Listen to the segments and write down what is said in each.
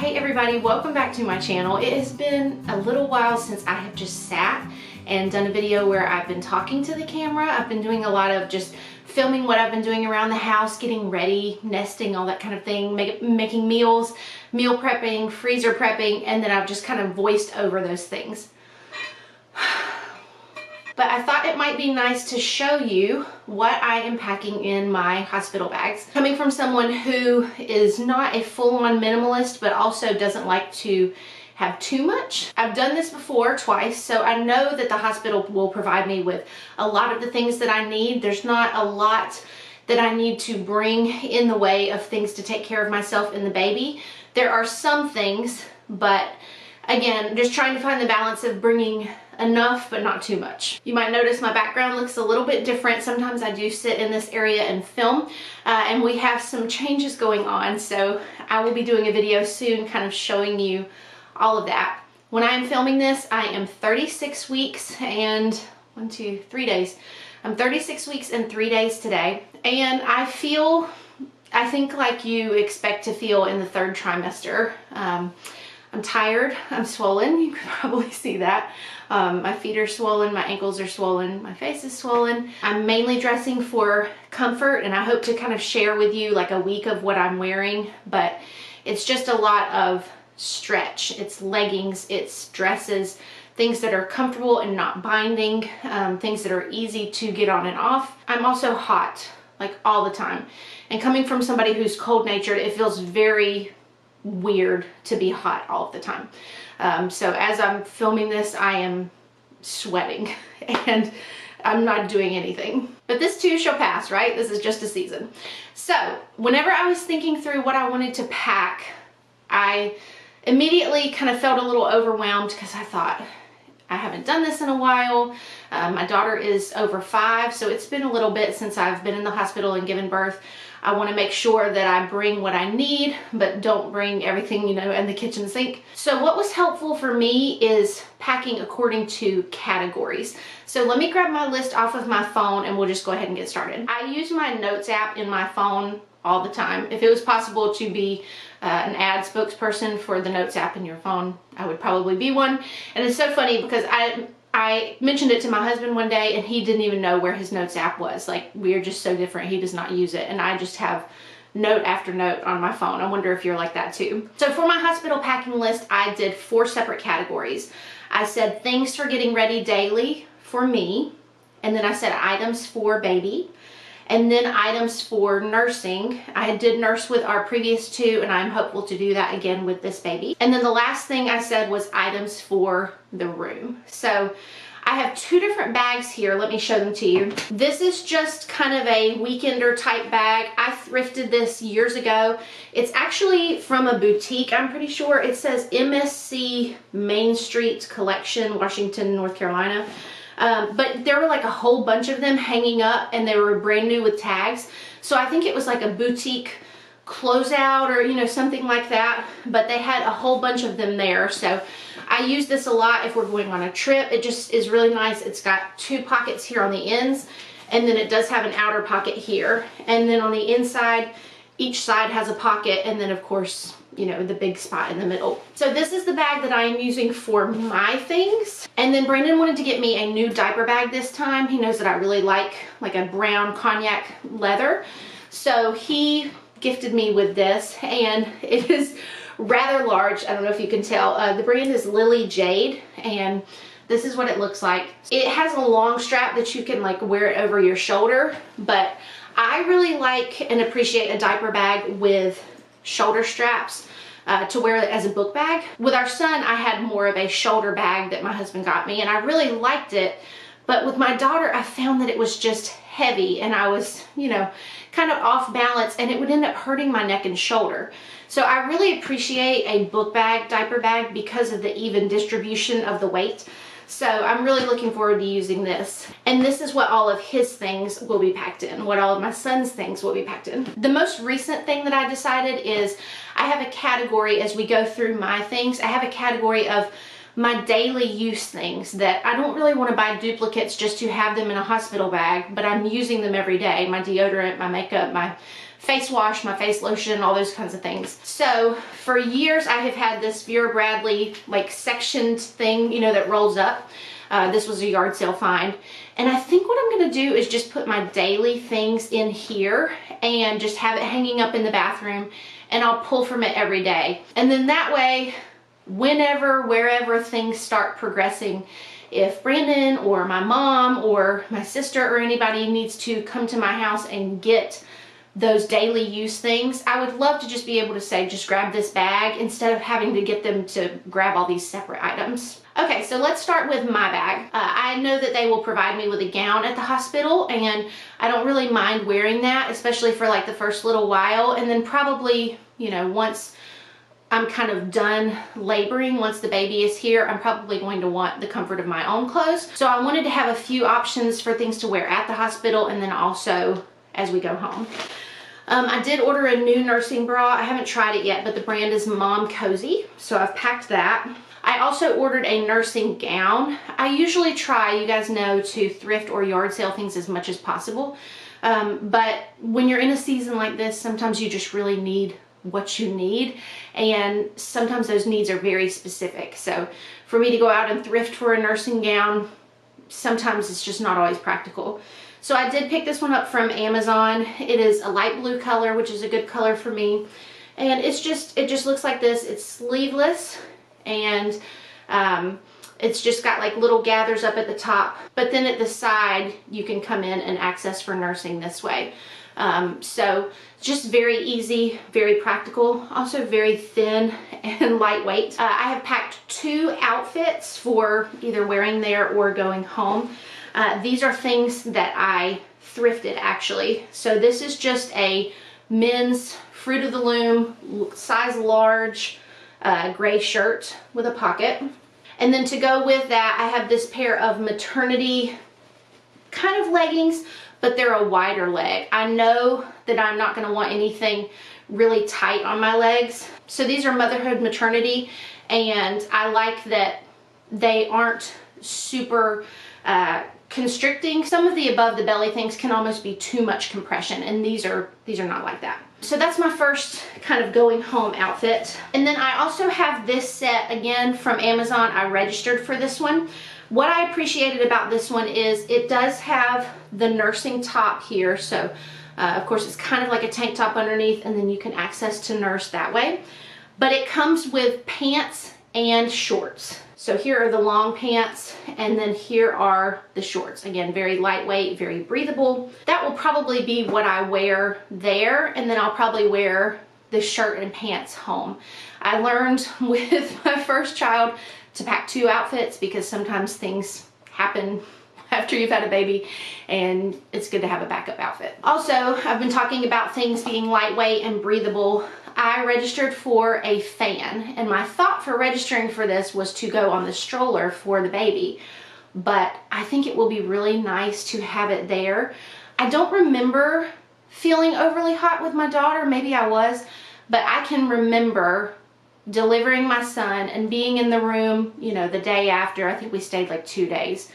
Hey everybody, welcome back to my channel. It has been a little while since I have just sat and done a video where I've been talking to the camera. I've been doing a lot of just filming what I've been doing around the house, getting ready, nesting, all that kind of thing, making meals, meal prepping, freezer prepping, and then I've just kind of voiced over those things. But I thought it might be nice to show you what I am packing in my hospital bags. Coming from someone who is not a full-on minimalist, but also doesn't like to have too much. I've done this before twice, so I know that the hospital will provide me with a lot of the things that I need. There's not a lot that I need to bring in the way of things to take care of myself and the baby. There are some things, but again, just trying to find the balance of bringing enough but not too much. You might notice my background looks a little bit different. Sometimes I do sit in this area and film, and we have some changes going on, so I will be doing a video soon kind of showing you all of that. When I am filming this, I am 36 weeks and 3 days. I'm 36 weeks and 3 days today, and I think like you expect to feel in the third trimester. I'm tired, I'm swollen, you can probably see that. My feet are swollen, my ankles are swollen, my face is swollen. I'm mainly dressing for comfort, and I hope to kind of share with you like a week of what I'm wearing, but it's just a lot of stretch. It's leggings, it's dresses, things that are comfortable and not binding, things that are easy to get on and off. I'm also hot, like all the time. And coming from somebody who's cold-natured, it feels very weird to be hot all of the time. So as I'm filming this, I am sweating and I'm not doing anything. But this too shall pass, right? This is just a season. So whenever I was thinking through what I wanted to pack, I immediately kind of felt a little overwhelmed because I thought, I haven't done this in a while. My daughter is over 5, so it's been a little bit since I've been in the hospital and given birth. I want to make sure that I bring what I need, but don't bring everything, you know, in the kitchen sink. So what was helpful for me is packing according to categories. So let me grab my list off of my phone and we'll just go ahead and get started. I use my notes app in my phone all the time. If it was possible to be an ad spokesperson for the notes app in your phone, I would probably be one. And it's so funny because I mentioned it to my husband one day and he didn't even know where his notes app was. Like, we are just so different. He does not use it, and I just have note after note on my phone. I wonder if you're like that too. So for my hospital packing list, I did 4 separate categories. I said things for getting ready daily for me, and then I said items for baby, and then items for nursing. I did nurse with our previous 2, and I'm hopeful to do that again with this baby. And then the last thing I said was items for the room. So I have 2 different bags here. Let me show them to you. This is just kind of a weekender type bag. I thrifted this years ago. It's actually from a boutique, I'm pretty sure. It says MSC Main Street Collection, Washington, North Carolina. But there were like a whole bunch of them hanging up, and they were brand new with tags. So I think it was like a boutique closeout or, you know, something like that. But they had a whole bunch of them there. So I use this a lot if we're going on a trip. It just is really nice. It's got 2 pockets here on the ends, and then it does have an outer pocket here. And then on the inside, each side has a pocket, and then of course, you know, the big spot in the middle. So this is the bag that I am using for my things. And then Brandon wanted to get me a new diaper bag this time. He knows that I really like a brown cognac leather. So he gifted me with this, and it is rather large. I don't know if you can tell. The brand is Lily Jade, and this is what it looks like. It has a long strap that you can like wear it over your shoulder, but I really like and appreciate a diaper bag with shoulder straps to wear it as a book bag. With our son, I had more of a shoulder bag that my husband got me, and I really liked it. But with my daughter, I found that it was just heavy, and I was, you know, kind of off balance, and it would end up hurting my neck and shoulder. So I really appreciate a book bag, diaper bag, because of the even distribution of the weight. So I'm really looking forward to using this. And this is what all of his things will be packed in, what all of my son's things will be packed in. The most recent thing that I decided is I have a category as we go through my things. I have a category of my daily use things that I don't really want to buy duplicates just to have them in a hospital bag, but I'm using them every day. My deodorant, my makeup, my face wash, my face lotion, all those kinds of things. So for years I have had this Vera Bradley like sectioned thing, you know, that rolls up. This was a yard sale find. And I think what I'm gonna do is just put my daily things in here and just have it hanging up in the bathroom, and I'll pull from it every day. And then that way, whenever, wherever things start progressing, if Brandon or my mom or my sister or anybody needs to come to my house and get those daily use things, I would love to just be able to say, just grab this bag instead of having to get them to grab all these separate items. Okay, so let's start with my bag. I know that they will provide me with a gown at the hospital, and I don't really mind wearing that, especially for like the first little while. And then probably, you know, once I'm kind of done laboring, once the baby is here, I'm probably going to want the comfort of my own clothes. So I wanted to have a few options for things to wear at the hospital and then also as we go home. I did order a new nursing bra. I haven't tried it yet, but the brand is Mom Cozy, so I've packed that. I also ordered a nursing gown. I usually try, you guys know, to thrift or yard sale things as much as possible. But when you're in a season like this, sometimes you just really need what you need, and sometimes those needs are very specific. So for me to go out and thrift for a nursing gown, sometimes it's just not always practical. So I did pick this one up from Amazon. It is a light blue color, which is a good color for me. And it just looks like this. It's sleeveless, and it's just got like little gathers up at the top, but then at the side you can come in and access for nursing this way. So just very easy, very practical, also very thin and lightweight. I have packed 2 outfits for either wearing there or going home. These are things that I thrifted actually. So this is just a men's Fruit of the Loom size large gray shirt with a pocket. And then to go with that, I have this pair of maternity kind of leggings, but they're a wider leg. I know that I'm not gonna want anything really tight on my legs. So these are motherhood maternity, and I like that they aren't super constricting. Some of the above the belly things can almost be too much compression, and these are not like that. So that's my first kind of going home outfit. And then I also have this set again from Amazon. I registered for this one. What I appreciated about this one is it does have the nursing top here. So of course it's kind of like a tank top underneath, and then you can access to nurse that way. But it comes with pants and shorts. So here are the long pants, and then here are the shorts. Again, very lightweight, very breathable. That will probably be what I wear there, and then I'll probably wear the shirt and pants home. I learned with my first child to pack 2 outfits because sometimes things happen after you've had a baby, and it's good to have a backup outfit. Also, I've been talking about things being lightweight and breathable. I registered for a fan, and my thought for registering for this was to go on the stroller for the baby, but I think it will be really nice to have it there. I don't remember feeling overly hot with my daughter. Maybe I was, but I can remember delivering my son and being in the room, you know, the day after. I think we stayed like 2 days.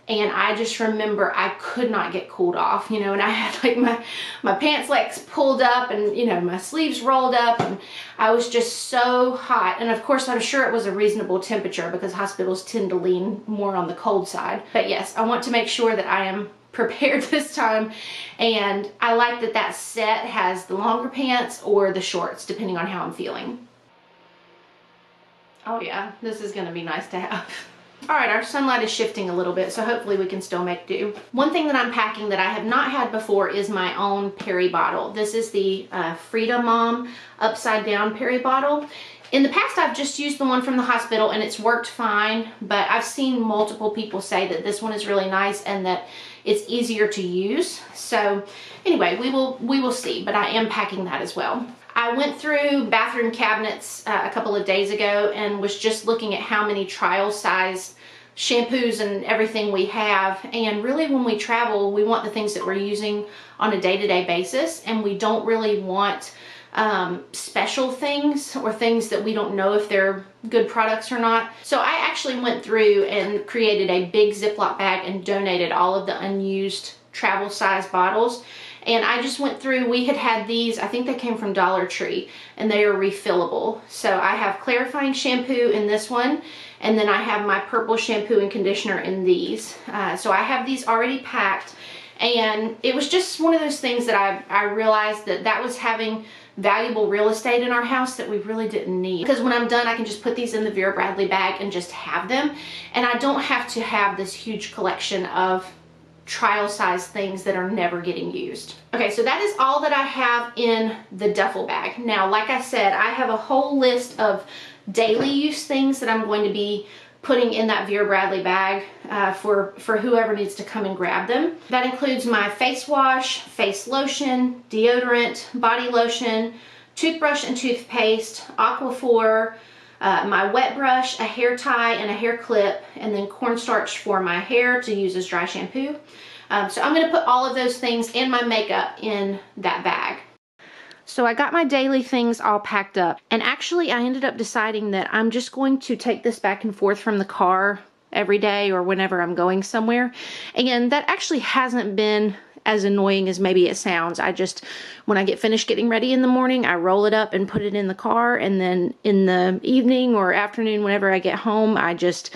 And I just remember I could not get cooled off, you know, and I had like my pants legs pulled up, and, you know, my sleeves rolled up, and I was just so hot. And of course, I'm sure it was a reasonable temperature because hospitals tend to lean more on the cold side. But yes, I want to make sure that I am prepared this time. And I like that that set has the longer pants or the shorts, depending on how I'm feeling. Oh yeah, this is gonna be nice to have. All right, our sunlight is shifting a little bit, so hopefully we can still make do. One thing that I'm packing that I have not had before is my own Perry bottle. This is the Frida Mom upside down Perry bottle. In the past, I've just used the one from the hospital and it's worked fine, but I've seen multiple people say that this one is really nice and that it's easier to use. So anyway, we will see, but I am packing that as well. I went through bathroom cabinets a couple of days ago and was just looking at how many trial size shampoos and everything we have. And really, when we travel, we want the things that we're using on a day-to-day basis, and we don't really want special things or things that we don't know if they're good products or not. So I actually went through and created a big Ziploc bag and donated all of the unused travel size bottles. And I just went through, we had these, I think they came from Dollar Tree, and they are refillable. So I have clarifying shampoo in this one, and then I have my purple shampoo and conditioner in these. So I have these already packed, and it was just one of those things that I realized that was having valuable real estate in our house that we really didn't need. Because when I'm done, I can just put these in the Vera Bradley bag and just have them. And I don't have to have this huge collection of trial size things that are never getting used. Okay, so that is all that I have in the duffel bag. Now, like I said, I have a whole list of daily use things that I'm going to be putting in that Vera Bradley bag for whoever needs to come and grab them. That includes my face wash, face lotion, deodorant, body lotion, toothbrush and toothpaste, Aquaphor, my wet brush, a hair tie and a hair clip, and then cornstarch for my hair to use as dry shampoo. So I'm gonna put all of those things and my makeup in that bag. So I got my daily things all packed up, and actually I ended up deciding that I'm just going to take this back and forth from the car every day or whenever I'm going somewhere. And that actually hasn't been as annoying as maybe it sounds. I just, when I get finished getting ready in the morning, I roll it up and put it in the car, and then in the evening or afternoon, whenever I get home, I just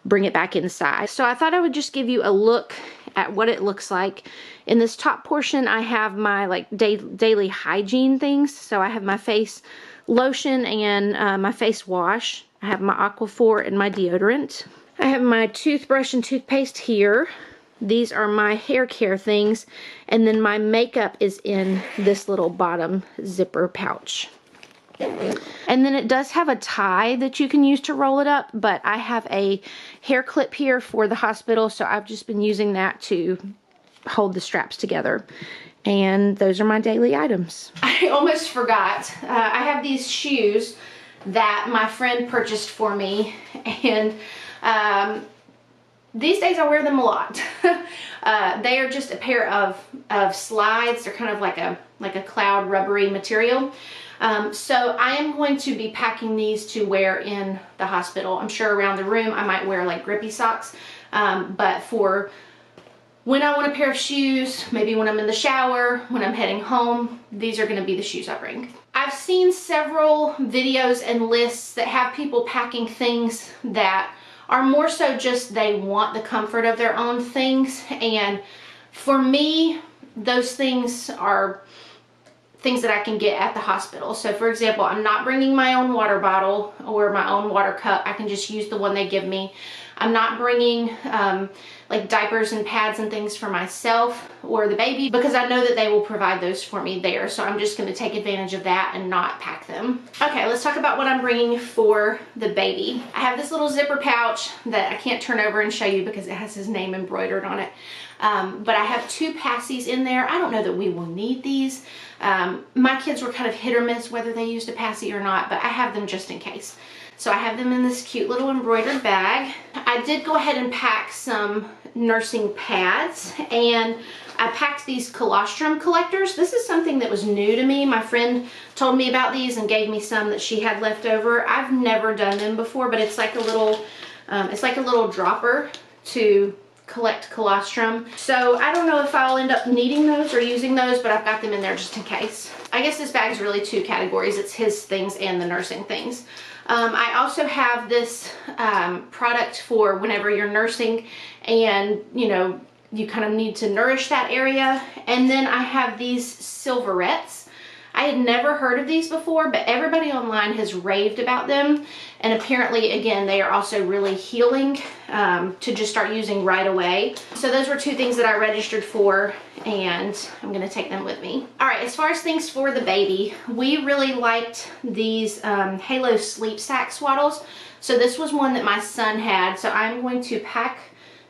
bring it back inside. So I thought I would just give you a look at what it looks like. In this top portion, I have my like daily hygiene things. So I have my face lotion and my face wash. I have my Aquaphor and my deodorant. I have my toothbrush and toothpaste here. These are my hair care things. And then my makeup is in this little bottom zipper pouch. And then it does have a tie that you can use to roll it up, but I have a hair clip here for the hospital, so I've just been using that to hold the straps together. And those are my daily items. I almost forgot. I have these shoes that my friend purchased for me, and these days I wear them a lot. They are just a pair of slides. They're kind of like a cloud rubbery material. So I am going to be packing these to wear in the hospital. I'm sure around the room I might wear like grippy socks, but for when I want a pair of shoes, maybe when I'm in the shower, when I'm heading home, these are going to be the shoes I bring. I've seen several videos and lists that have people packing things that are more so just they want the comfort of their own things, and for me, those things are things that I can get at the hospital. So for example, I'm not bringing my own water bottle or my own water cup. I can just use the one they give me. I'm not bringing like diapers and pads and things for myself or the baby, because I know that they will provide those for me there. So I'm just going to take advantage of that and not pack them. Okay, let's talk about what I'm bringing for the baby. I have this little zipper pouch that I can't turn over and show you because it has his name embroidered on it. But I have 2 passies in there. I don't know that we will need these. My kids were kind of hit or miss whether they used a passy or not, but I have them just in case. So I have them in this cute little embroidered bag. I did go ahead and pack some nursing pads, and I packed these colostrum collectors. This is something that was new to me. My friend told me about these and gave me some that she had left over. I've never done them before, but it's like a little dropper to collect colostrum. So I don't know if I'll end up needing those or using those, but I've got them in there just in case. I guess this bag's really 2 categories. It's his things and the nursing things. I also have this product for whenever you're nursing and, you know, you kind of need to nourish that area. And then I have these silverettes. I had never heard of these before, but everybody online has raved about them. And apparently, again, they are also really healing to just start using right away. So those were 2 things that I registered for, and I'm gonna take them with me. All right, as far as things for the baby, we really liked these Halo Sleep Sack swaddles. So this was one that my son had, so I'm going to pack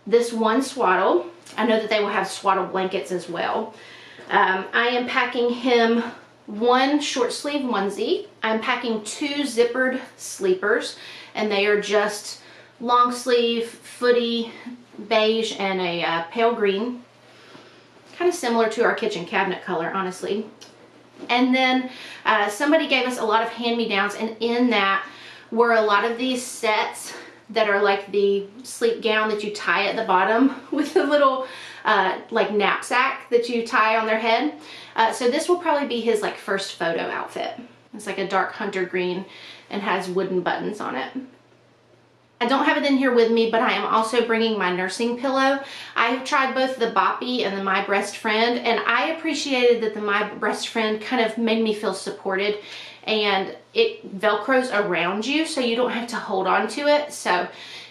this one swaddle. I know that they will have swaddle blankets as well. I am packing him 1 short sleeve onesie. I'm packing 2 zippered sleepers, and they are just long sleeve, footy, beige, and a pale green. Kind of similar to our kitchen cabinet color, honestly. And then somebody gave us a lot of hand-me-downs, and in that were a lot of these sets that are like the sleep gown that you tie at the bottom with a little like knapsack that you tie on their head. So this will probably be his like first photo outfit. It's like a dark hunter green and has wooden buttons on it. I don't have it in here with me, but I am also bringing my nursing pillow. I have tried both the Boppy and the My Breast Friend, and I appreciated that the My Breast Friend kind of made me feel supported, and it velcros around you so you don't have to hold on to it. So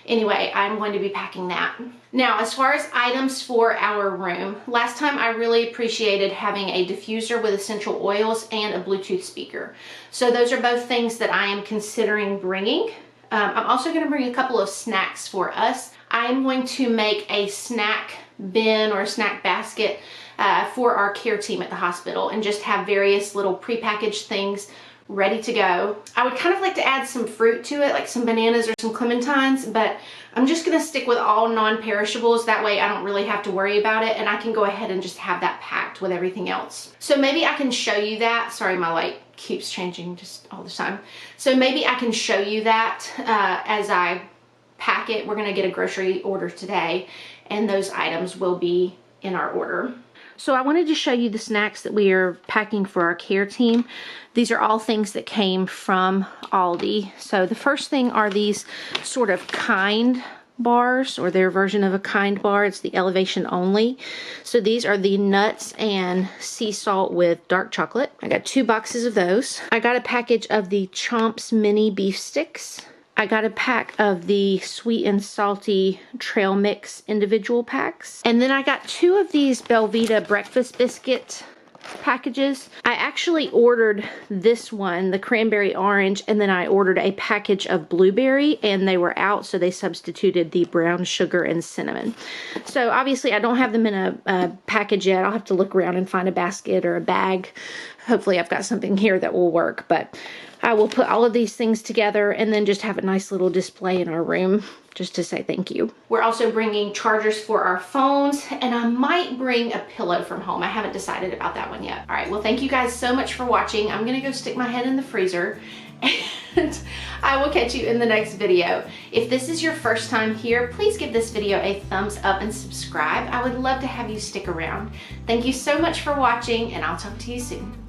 anyway, I'm going to be packing that. Now, as far as items for our room, last time I really appreciated having a diffuser with essential oils and a Bluetooth speaker. So those are both things that I am considering bringing. I'm also going to bring a couple of snacks for us. I am going to make a snack bin or a snack basket for our care team at the hospital and just have various little prepackaged things ready to go. I would kind of like to add some fruit to it, like some bananas or some clementines, but I'm just going to stick with all non-perishables. That way I don't really have to worry about it, and I can go ahead and just have that packed with everything else. So maybe I can show you that. Sorry, my light keeps changing just all the time. So maybe I can show you that as I pack it. We're going to get a grocery order today, and those items will be in our order. So I wanted to show you the snacks that we are packing for our care team. These are all things that came from Aldi. So the first thing are these sort of Kind bars, or their version of a Kind bar. It's the Elevation only. So these are the nuts and sea salt with dark chocolate. I got 2 boxes of those. I got a package of the Chomps mini beef sticks. I got a pack of the sweet and salty trail mix individual packs. And then I got 2 of these Belvita breakfast biscuit packages. I actually ordered this one, the cranberry orange, and then I ordered a package of blueberry, and they were out, so they substituted the brown sugar and cinnamon. So obviously I don't have them in a package yet. I'll have to look around and find a basket or a bag. Hopefully I've got something here that will work, but I will put all of these things together and then just have a nice little display in our room just to say thank you. We're also bringing chargers for our phones, and I might bring a pillow from home. I haven't decided about that one yet. All right, well, thank you guys so much for watching. I'm gonna go stick my head in the freezer, and I will catch you in the next video. If this is your first time here, please give this video a thumbs up and subscribe. I would love to have you stick around. Thank you so much for watching, and I'll talk to you soon.